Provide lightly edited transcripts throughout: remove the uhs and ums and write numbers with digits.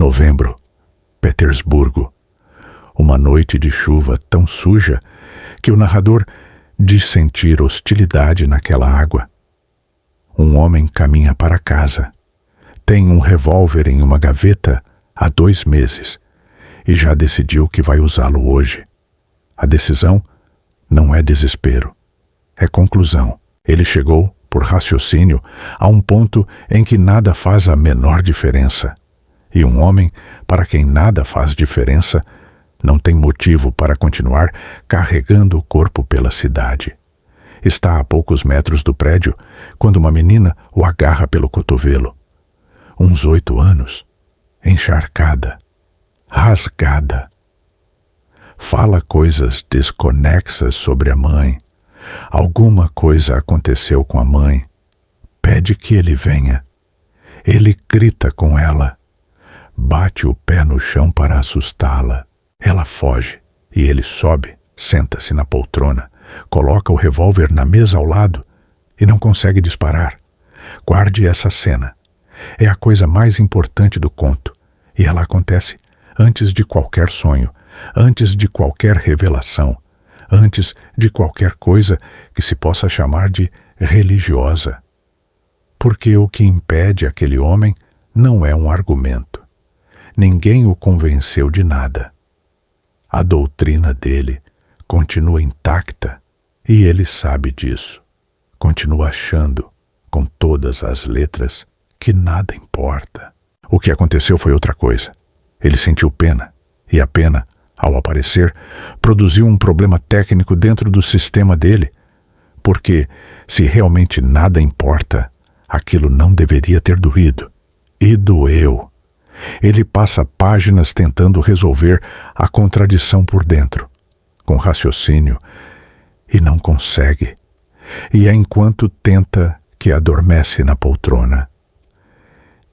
Novembro, Petersburgo. Uma noite de chuva tão suja que o narrador diz sentir hostilidade naquela água. Um homem caminha para casa. Tem um revólver em uma gaveta há 2 meses e já decidiu que vai usá-lo hoje. A decisão não é desespero, é conclusão. Ele chegou, por raciocínio, a um ponto em que nada faz a menor diferença. E um homem para quem nada faz diferença não tem motivo para continuar carregando o corpo pela cidade. Está a poucos metros do prédio quando uma menina o agarra pelo cotovelo. Uns 8 anos, encharcada, rasgada. Fala coisas desconexas sobre a mãe. Alguma coisa aconteceu com a mãe. Pede que ele venha. Ele grita com ela. Bate o pé no chão para assustá-la. Ela foge e ele sobe, senta-se na poltrona, coloca o revólver na mesa ao lado e não consegue disparar. Guarde essa cena. É a coisa mais importante do conto e ela acontece antes de qualquer sonho, antes de qualquer revelação, antes de qualquer coisa que se possa chamar de religiosa. Porque o que impede aquele homem não é um argumento. Ninguém o convenceu de nada. A doutrina dele continua intacta e ele sabe disso. Continua achando, com todas as letras, que nada importa. O que aconteceu foi outra coisa. Ele sentiu pena, e a pena, ao aparecer, produziu um problema técnico dentro do sistema dele, porque, se realmente nada importa, aquilo não deveria ter doído. E doeu. Ele passa páginas tentando resolver a contradição por dentro, com raciocínio, e não consegue. E é enquanto tenta que adormece na poltrona.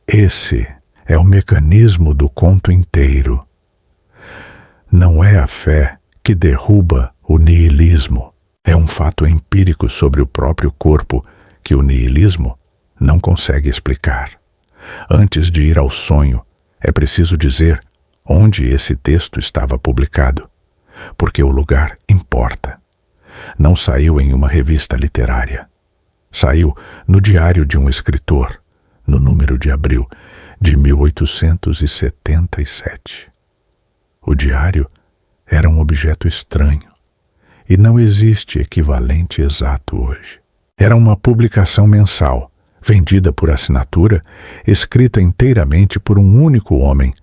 Esse é o mecanismo do conto inteiro. Não é a fé que derruba o niilismo. É um fato empírico sobre o próprio corpo que o niilismo não consegue explicar. Antes de ir ao sonho, é preciso dizer onde esse texto estava publicado, porque o lugar importa. Não saiu em uma revista literária. Saiu no diário de um escritor, no número de abril de 1877. O diário era um objeto estranho e não existe equivalente exato hoje. Era uma publicação mensal, vendida por assinatura, escrita inteiramente por um único homem,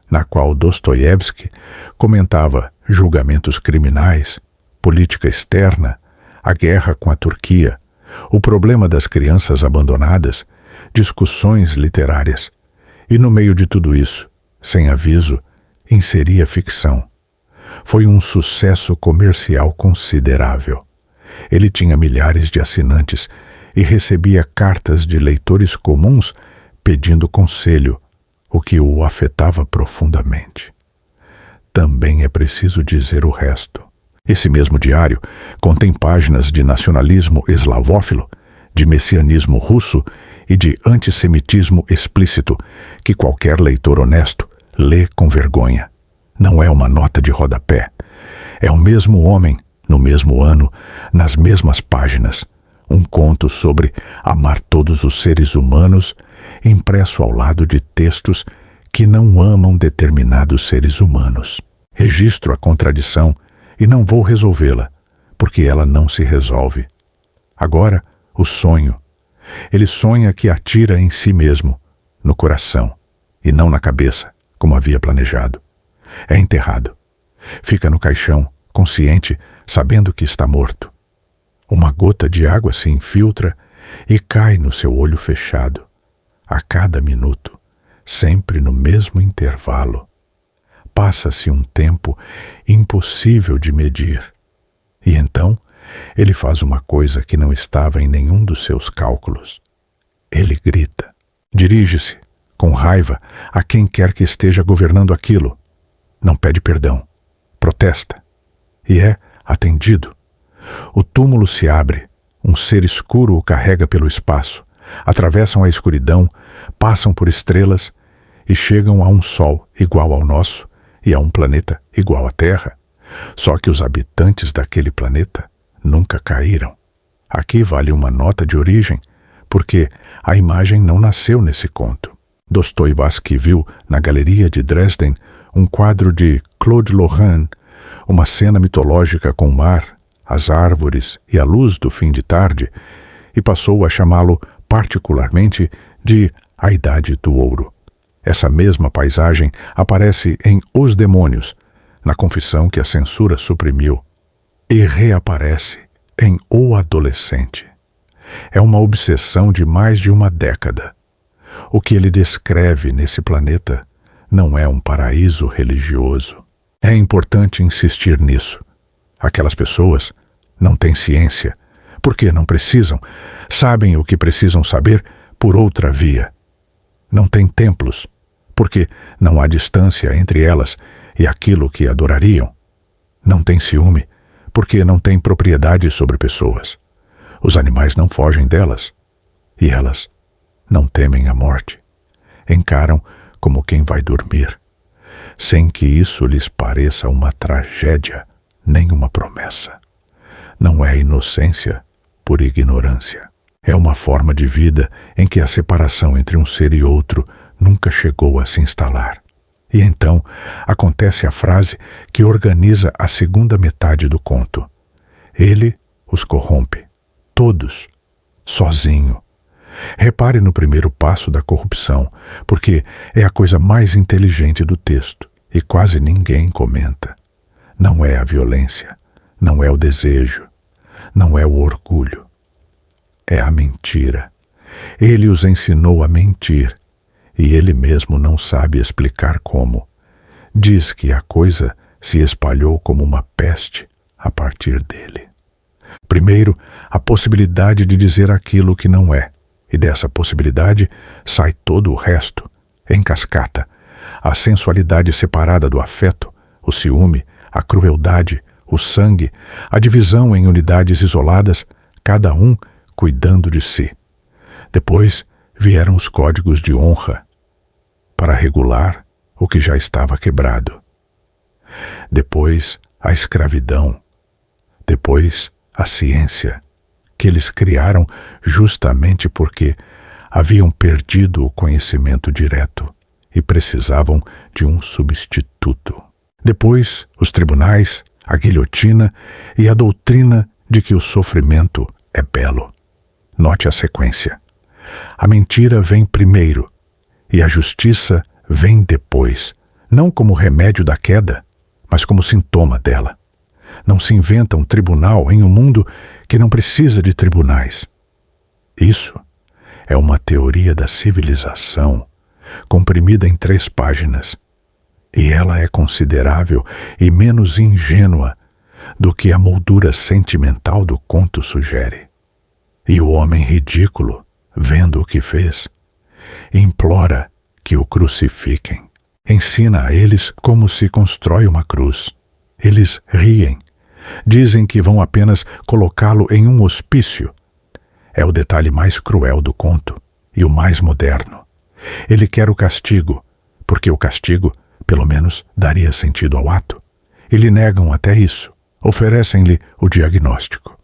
na qual Dostoiévski comentava julgamentos criminais, política externa, a guerra com a Turquia, o problema das crianças abandonadas, discussões literárias. E no meio de tudo isso, sem aviso, inseria ficção. Foi um sucesso comercial considerável. Ele tinha milhares de assinantes e recebia cartas de leitores comuns pedindo conselho, o que o afetava profundamente. Também é preciso dizer o resto. Esse mesmo diário contém páginas de nacionalismo eslavófilo, de messianismo russo e de antissemitismo explícito que qualquer leitor honesto lê com vergonha. Não é uma nota de rodapé. É o mesmo homem, no mesmo ano, nas mesmas páginas, um conto sobre amar todos os seres humanos, impresso ao lado de textos que não amam determinados seres humanos. Registro a contradição e não vou resolvê-la, porque ela não se resolve. Agora, o sonho. Ele sonha que atira em si mesmo, no coração, e não na cabeça, como havia planejado. É enterrado. Fica no caixão, consciente, sabendo que está morto. Uma gota de água se infiltra e cai no seu olho fechado, a cada minuto, sempre no mesmo intervalo. Passa-se um tempo impossível de medir. E então, ele faz uma coisa que não estava em nenhum dos seus cálculos. Ele grita. Dirige-se, com raiva, a quem quer que esteja governando aquilo. Não pede perdão. Protesta. E é atendido. O túmulo se abre. Um ser escuro o carrega pelo espaço. Atravessam a escuridão, passam por estrelas e chegam a um Sol igual ao nosso e a um planeta igual à Terra. Só que os habitantes daquele planeta nunca caíram. Aqui vale uma nota de origem, porque a imagem não nasceu nesse conto. Dostoiévski viu na Galeria de Dresden um quadro de Claude Lorrain, uma cena mitológica com o mar, as árvores e a luz do fim de tarde, e passou a chamá-lo particularmente de A Idade do Ouro. Essa mesma paisagem aparece em Os Demônios, na confissão que a censura suprimiu, e reaparece em O Adolescente. É uma obsessão de mais de uma década. O que ele descreve nesse planeta não é um paraíso religioso. É importante insistir nisso. Aquelas pessoas não têm ciência, porque não precisam, sabem o que precisam saber por outra via. Não têm templos, porque não há distância entre elas e aquilo que adorariam. Não têm ciúme, porque não têm propriedade sobre pessoas. Os animais não fogem delas, e elas não temem a morte. Encaram como quem vai dormir, sem que isso lhes pareça uma tragédia, nem uma promessa. Não é inocência por ignorância. É uma forma de vida em que a separação entre um ser e outro nunca chegou a se instalar. E então acontece a frase que organiza a segunda metade do conto. Ele os corrompe, todos, sozinho. Repare no primeiro passo da corrupção, porque é a coisa mais inteligente do texto e quase ninguém comenta. Não é a violência, não é o desejo, não é o orgulho. É a mentira. Ele os ensinou a mentir, e ele mesmo não sabe explicar como. Diz que a coisa se espalhou como uma peste a partir dele. Primeiro, a possibilidade de dizer aquilo que não é, e dessa possibilidade sai todo o resto, em cascata. A sensualidade separada do afeto, o ciúme, a crueldade, o sangue, a divisão em unidades isoladas, cada um cuidando de si. Depois vieram os códigos de honra, para regular o que já estava quebrado. Depois a escravidão. Depois a ciência, que eles criaram justamente porque haviam perdido o conhecimento direto e precisavam de um substituto. Depois os tribunais, a guilhotina e a doutrina de que o sofrimento é belo. Note a sequência. A mentira vem primeiro e a justiça vem depois, não como remédio da queda, mas como sintoma dela. Não se inventa um tribunal em um mundo que não precisa de tribunais. Isso é uma teoria da civilização, comprimida em 3 páginas, e ela é considerável e menos ingênua do que a moldura sentimental do conto sugere. E o homem ridículo, vendo o que fez, implora que o crucifiquem. Ensina a eles como se constrói uma cruz. Eles riem. Dizem que vão apenas colocá-lo em um hospício. É o detalhe mais cruel do conto e o mais moderno. Ele quer o castigo, porque o castigo, pelo menos, daria sentido ao ato. E lhe negam até isso. Oferecem-lhe o diagnóstico.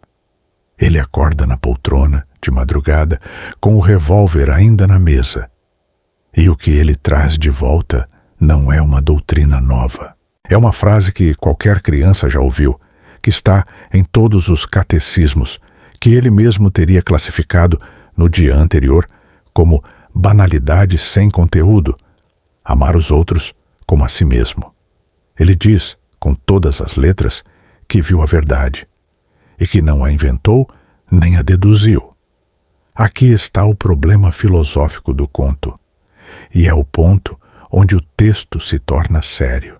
Ele acorda na poltrona, de madrugada, com o revólver ainda na mesa. E o que ele traz de volta não é uma doutrina nova. É uma frase que qualquer criança já ouviu, que está em todos os catecismos, que ele mesmo teria classificado no dia anterior como banalidade sem conteúdo, amar os outros como a si mesmo. Ele diz, com todas as letras, que viu a verdade, e que não a inventou nem a deduziu. Aqui está o problema filosófico do conto, e é o ponto onde o texto se torna sério.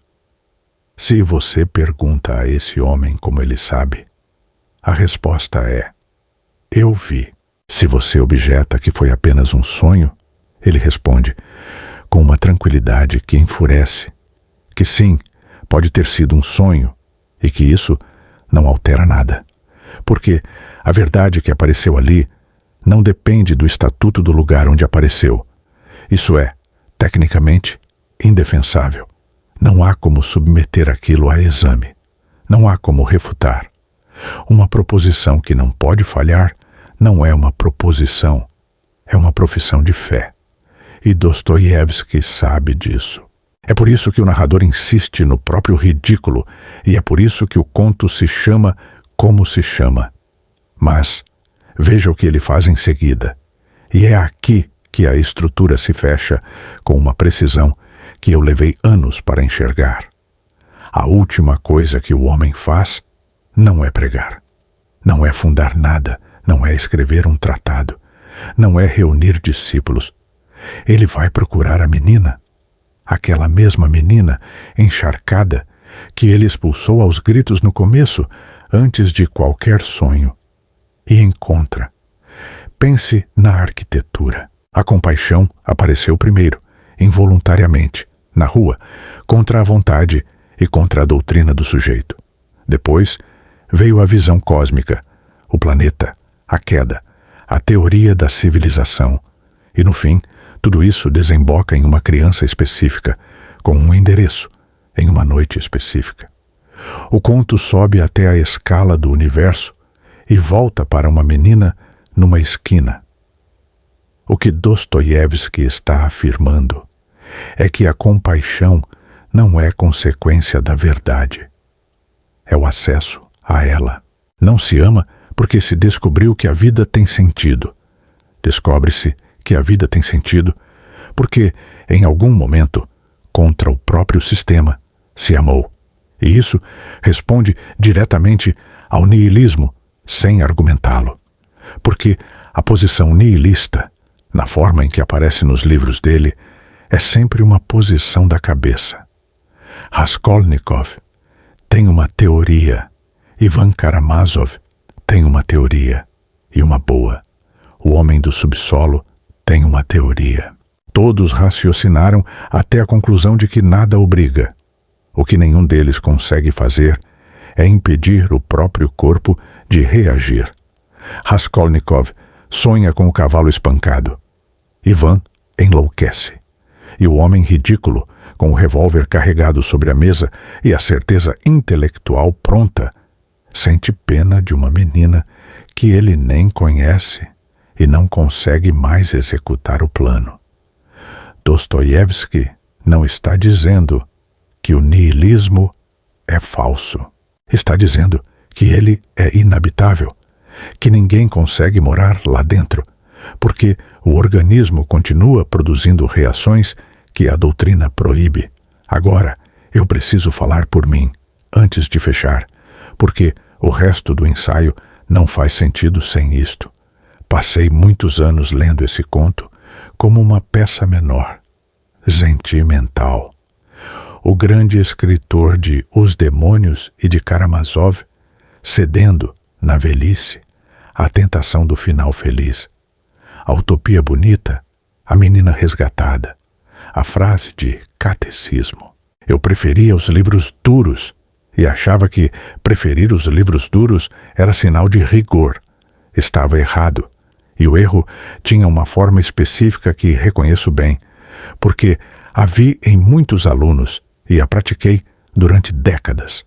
Se você pergunta a esse homem como ele sabe, a resposta é: eu vi. Se você objeta que foi apenas um sonho, ele responde, com uma tranquilidade que enfurece, que sim, pode ter sido um sonho e que isso não altera nada, porque a verdade que apareceu ali não depende do estatuto do lugar onde apareceu. Isso é, tecnicamente indefensável. Não há como submeter aquilo a exame. Não há como refutar. Uma proposição que não pode falhar não é uma proposição, é uma profissão de fé. E Dostoiévski sabe disso. É por isso que o narrador insiste no próprio ridículo, e é por isso que o conto se chama como se chama. Mas veja o que ele faz em seguida. E é aqui que a estrutura se fecha com uma precisão que eu levei anos para enxergar. A última coisa que o homem faz não é pregar, não é fundar nada, não é escrever um tratado, não é reunir discípulos. Ele vai procurar a menina, aquela mesma menina encharcada que ele expulsou aos gritos no começo, antes de qualquer sonho, e encontra. Pense na arquitetura. A compaixão apareceu primeiro, involuntariamente, na rua, contra a vontade e contra a doutrina do sujeito. Depois veio a visão cósmica, o planeta, a queda, a teoria da civilização. E no fim, tudo isso desemboca em uma criança específica, com um endereço, em uma noite específica. O conto sobe até a escala do universo e volta para uma menina numa esquina. O que Dostoiévski está afirmando é que a compaixão não é consequência da verdade. É o acesso a ela. Não se ama porque se descobriu que a vida tem sentido. Descobre-se que a vida tem sentido porque, em algum momento, contra o próprio sistema, se amou. E isso responde diretamente ao niilismo, sem argumentá-lo. Porque a posição nihilista, na forma em que aparece nos livros dele, é sempre uma posição da cabeça. Raskolnikov tem uma teoria, Ivan Karamazov tem uma teoria, e uma boa. O homem do subsolo tem uma teoria. Todos raciocinaram até a conclusão de que nada obriga. O que nenhum deles consegue fazer é impedir o próprio corpo de reagir. Raskolnikov sonha com o cavalo espancado. Ivan enlouquece. E o homem ridículo, com o revólver carregado sobre a mesa e a certeza intelectual pronta, sente pena de uma menina que ele nem conhece e não consegue mais executar o plano. Dostoiévski não está dizendo que o niilismo é falso. Está dizendo que ele é inabitável, que ninguém consegue morar lá dentro, porque o organismo continua produzindo reações que a doutrina proíbe. Agora, eu preciso falar por mim, antes de fechar, porque o resto do ensaio não faz sentido sem isto. Passei muitos anos lendo esse conto como uma peça menor, sentimental. O grande escritor de Os Demônios e de Karamazov, cedendo, na velhice, à tentação do final feliz. A utopia bonita, a menina resgatada, a frase de catecismo. Eu preferia os livros duros e achava que preferir os livros duros era sinal de rigor. Estava errado, e o erro tinha uma forma específica que reconheço bem, porque a vi em muitos alunos e a pratiquei durante décadas.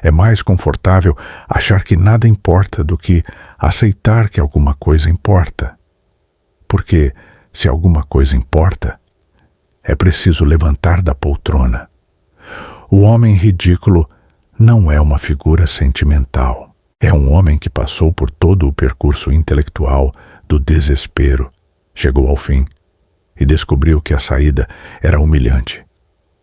É mais confortável achar que nada importa do que aceitar que alguma coisa importa. Porque, se alguma coisa importa, é preciso levantar da poltrona. O homem ridículo não é uma figura sentimental. É um homem que passou por todo o percurso intelectual do desespero, chegou ao fim e descobriu que a saída era humilhante.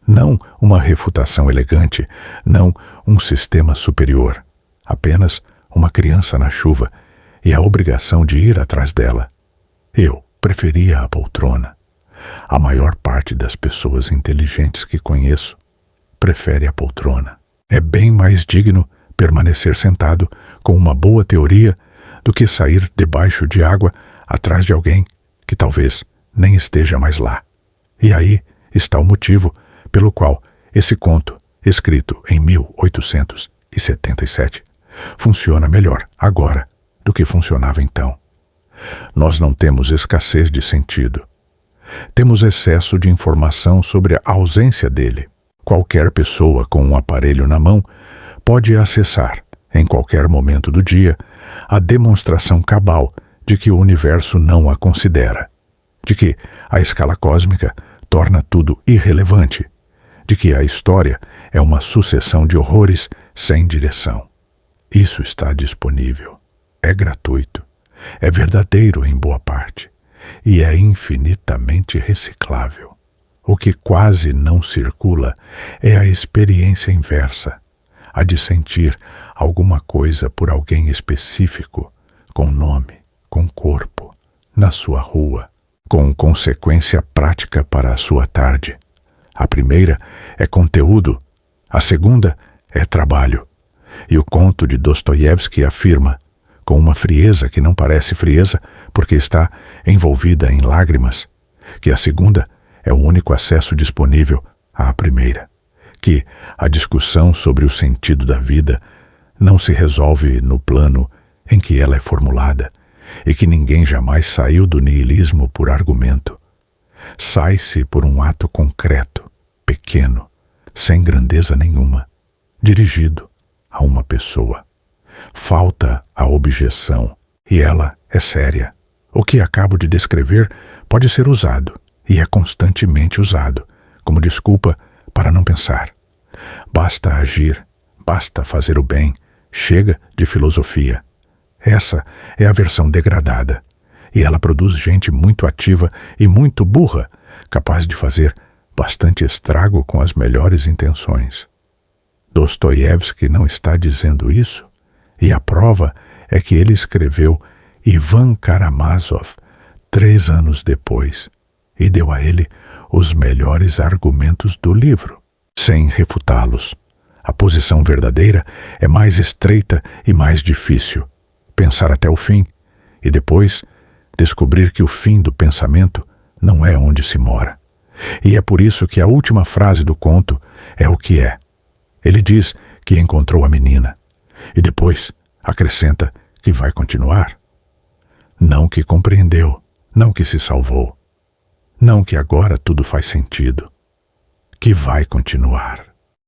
Não uma refutação elegante, não um sistema superior, apenas uma criança na chuva e a obrigação de ir atrás dela. Eu preferia a poltrona. A maior parte das pessoas inteligentes que conheço prefere a poltrona. É bem mais digno permanecer sentado com uma boa teoria do que sair debaixo de água atrás de alguém que talvez nem esteja mais lá. E aí está o motivo pelo qual esse conto, escrito em 1877, funciona melhor agora do que funcionava então. Nós não temos escassez de sentido. Temos excesso de informação sobre a ausência dele. Qualquer pessoa com um aparelho na mão pode acessar, em qualquer momento do dia, a demonstração cabal de que o universo não a considera, de que a escala cósmica torna tudo irrelevante, de que a história é uma sucessão de horrores sem direção. Isso está disponível, é gratuito, é verdadeiro em boa parte e é infinitamente reciclável. O que quase não circula é a experiência inversa, a de sentir alguma coisa por alguém específico, com nome, com corpo, na sua rua, com consequência prática para a sua tarde. A primeira é conteúdo, a segunda é trabalho. E o conto de Dostoiévski afirma, com uma frieza que não parece frieza porque está envolvida em lágrimas, que a segunda é o único acesso disponível à primeira, que a discussão sobre o sentido da vida não se resolve no plano em que ela é formulada e que ninguém jamais saiu do niilismo por argumento. Sai-se por um ato concreto, pequeno, sem grandeza nenhuma, dirigido a uma pessoa. Falta a objeção, e ela é séria. O que acabo de descrever pode ser usado, e é constantemente usado, como desculpa para não pensar. Basta agir, basta fazer o bem, chega de filosofia. Essa é a versão degradada, e ela produz gente muito ativa e muito burra, capaz de fazer bastante estrago com as melhores intenções. Dostoiévski não está dizendo isso, e a prova é que ele escreveu Ivan Karamazov 3 anos depois e deu a ele os melhores argumentos do livro, sem refutá-los. A posição verdadeira é mais estreita e mais difícil. Pensar até o fim e depois descobrir que o fim do pensamento não é onde se mora. E é por isso que a última frase do conto é o que é. Ele diz que encontrou a menina e depois acrescenta que vai continuar. Não que compreendeu, não que se salvou, não que agora tudo faz sentido, que vai continuar.